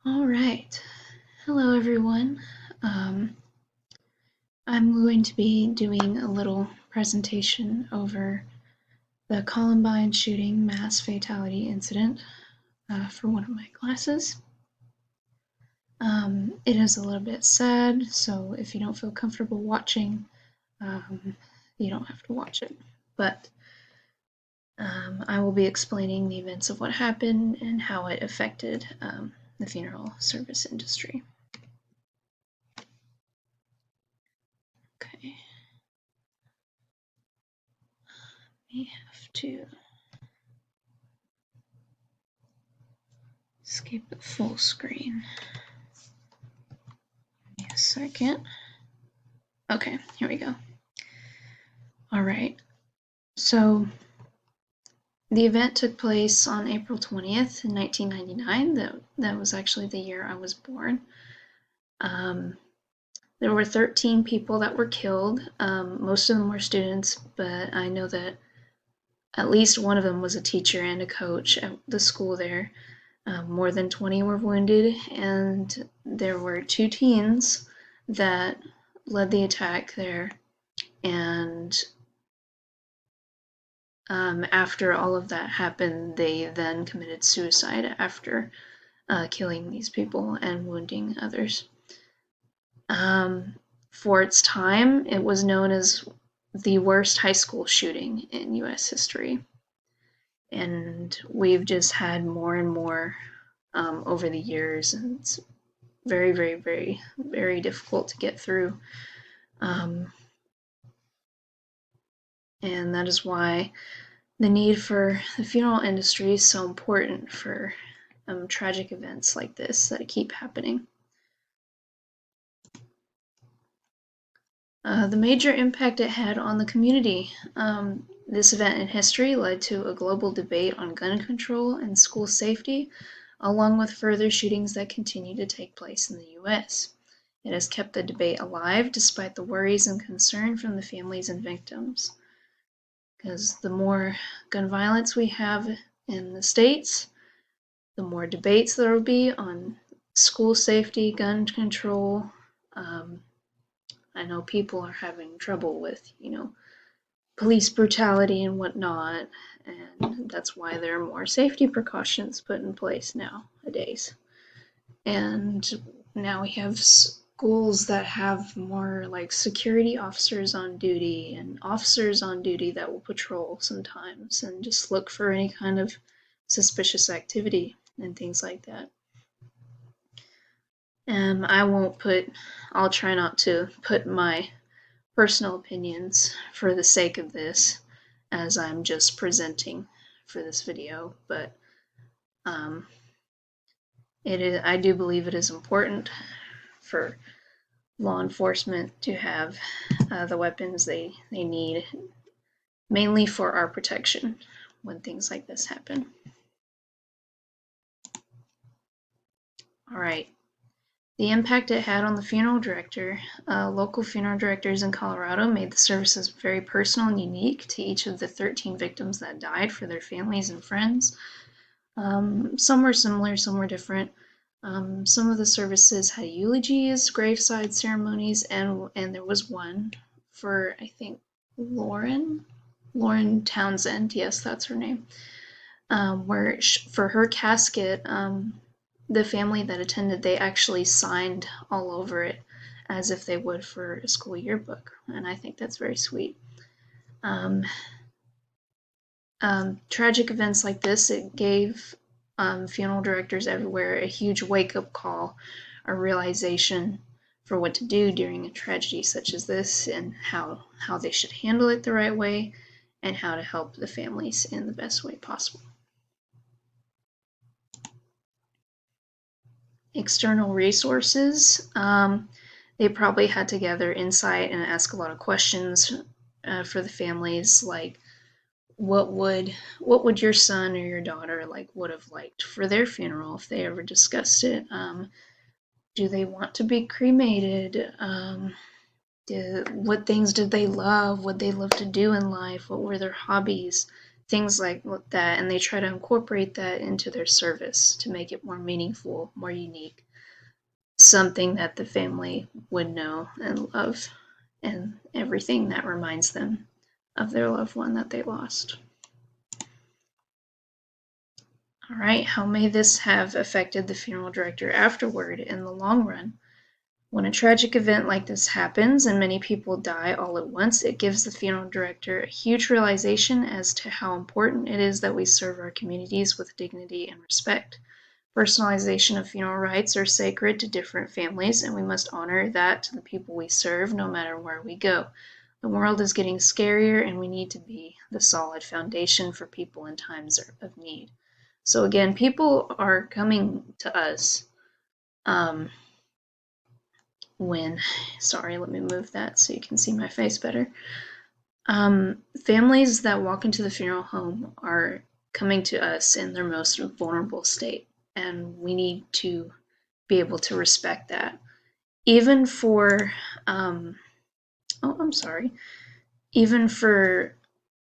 All right. Hello, everyone. Um, I'm going to be doing a little presentation over the Columbine shooting mass fatality incident for one of my classes. It is a little bit sad, so if you don't feel comfortable watching, you don't have to watch it. But I will be explaining the events of what happened and how it affected the funeral service industry. Okay. We have to escape the full screen. Give me a second. Okay, here we go. All right. So the event took place on April 20th in 1999. That was actually the year I was born. There were 13 people that were killed. Most of them were students, but I know that at least one of them was a teacher and a coach at the school there. More than 20 were wounded, and there were two teens that led the attack there. And after all of that happened, they then committed suicide after killing these people and wounding others. For its time, it was known as the worst high school shooting in US history. And we've just had more and more over the years, and it's very, very, very, very difficult to get through. And that is why the need for the funeral industry is so important for tragic events like this that keep happening. The major impact it had on the community. This event in history led to a global debate on gun control and school safety, along with further shootings that continue to take place in the US. It has kept the debate alive despite the worries and concern from the families and victims. Because the more gun violence we have in the States, the more debates there will be on school safety, gun control. I know people are having trouble with, police brutality and whatnot, and that's why there are more safety precautions put in place nowadays. And now we have schools that have more like security officers on duty and officers on duty that will patrol sometimes and just look for any kind of suspicious activity and things like that. I'll try not to put my personal opinions for the sake of this, as I'm just presenting for this video, but I do believe it is important for law enforcement to have the weapons they need, mainly for our protection when things like this happen. All right. The impact it had on the funeral director. Local funeral directors in Colorado made the services very personal and unique to each of the 13 victims that died for their families and friends. Some were similar, some were different. Some of the services had eulogies, graveside ceremonies, and there was one for, I think, Lauren Townsend. Yes, that's her name. Where for her casket, the family that attended, they actually signed all over it as if they would for a school yearbook, and I think that's very sweet. Tragic events like this, it gave funeral directors everywhere a huge wake-up call, a realization for what to do during a tragedy such as this, and how they should handle it the right way, and how to help the families in the best way possible. External resources. They probably had to gather insight and ask a lot of questions for the families, like what would your son or your daughter would have liked for their funeral if they ever discussed it. Do they want to be cremated? What things did they love? What they love to do in life? What were their hobbies? things like that, and they try to incorporate that into their service to make it more meaningful, more unique, something that the family would know and love, and everything that reminds them of their loved one that they lost. All right, how may this have affected the funeral director afterward in the long run? When a tragic event like this happens and many people die all at once, it gives the funeral director a huge realization as to how important it is that we serve our communities with dignity and respect. Personalization of funeral rites are sacred to different families, and we must honor that to the people we serve no matter where we go. The world is getting scarier, and we need to be the solid foundation for people in times of need. So again, people are coming to us um, when, sorry, let me move that so you can see my face better. Families that walk into the funeral home are coming to us in their most vulnerable state, and we need to be able to respect that. Even for, I'm sorry, even for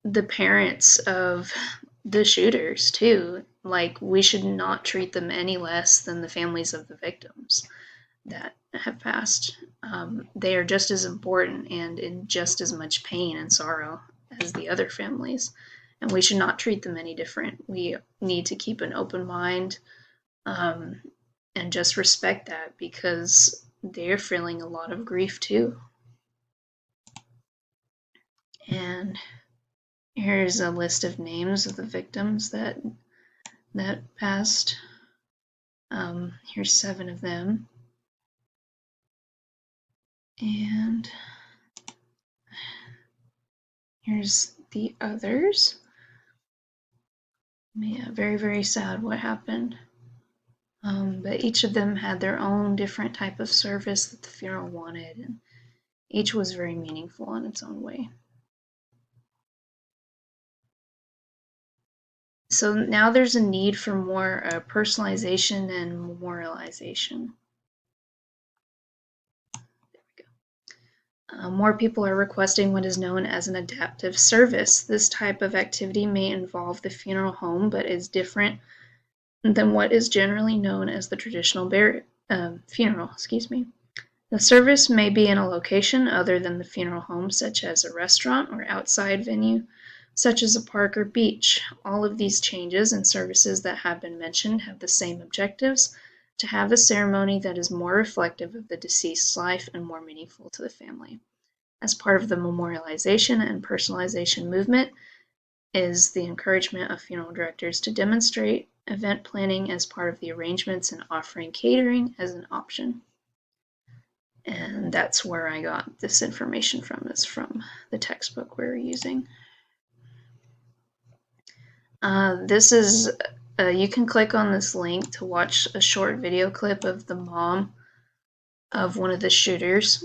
the parents of the shooters, too. Like, we should not treat them any less than the families of the victims that have passed. They are just as important and in just as much pain and sorrow as the other families, and we should not treat them any different. We need to keep an open mind, um, and just respect that, because they're feeling a lot of grief too. And here's a list of names of the victims that passed. Here's 7 of them. And here's the others. Yeah, very, very sad what happened. But each of them had their own different type of service that the funeral wanted, and each was very meaningful in its own way. So now there's a need for more personalization and memorialization. More people are requesting what is known as an adaptive service. This type of activity may involve the funeral home, but is different than what is generally known as the traditional funeral. The service may be in a location other than the funeral home, such as a restaurant or outside venue, such as a park or beach. All of these changes and services that have been mentioned have the same objectives: to have a ceremony that is more reflective of the deceased's life and more meaningful to the family. As part of the memorialization and personalization movement is the encouragement of funeral directors to demonstrate event planning as part of the arrangements and offering catering as an option. And that's where I got this information from, is from the textbook we were using. This is, you can click on this link to watch a short video clip of the mom of one of the shooters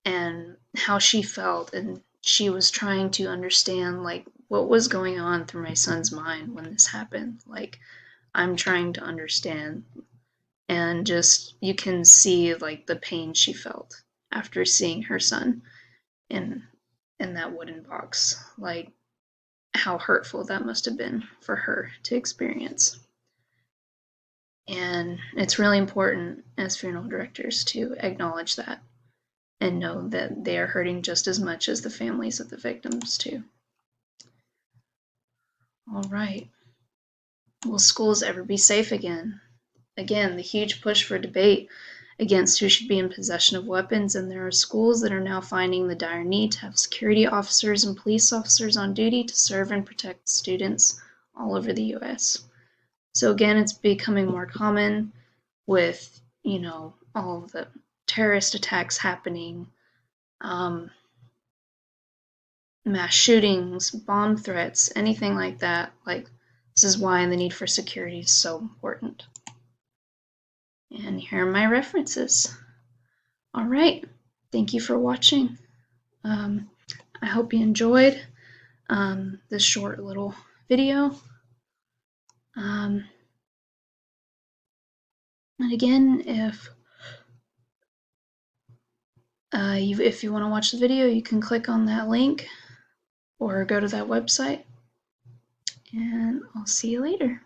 and how she felt, and she was trying to understand, like, what was going on through my son's mind when this happened. Like, I'm trying to understand, and just, you can see, like, the pain she felt after seeing her son in that wooden box. Like, how hurtful that must have been for her to experience. And it's really important as funeral directors to acknowledge that and know that they are hurting just as much as the families of the victims too. All right. Will schools ever be safe again? Again, the huge push for debate against who should be in possession of weapons, and there are schools that are now finding the dire need to have security officers and police officers on duty to serve and protect students all over the U.S. So again, it's becoming more common with, all of the terrorist attacks happening, mass shootings, bomb threats, anything like that. Like, this is why the need for security is so important. And here are my references. All right, thank you for watching. I hope you enjoyed this short little video. And again, if you want to watch the video, you can click on that link or go to that website. and I'll see you later.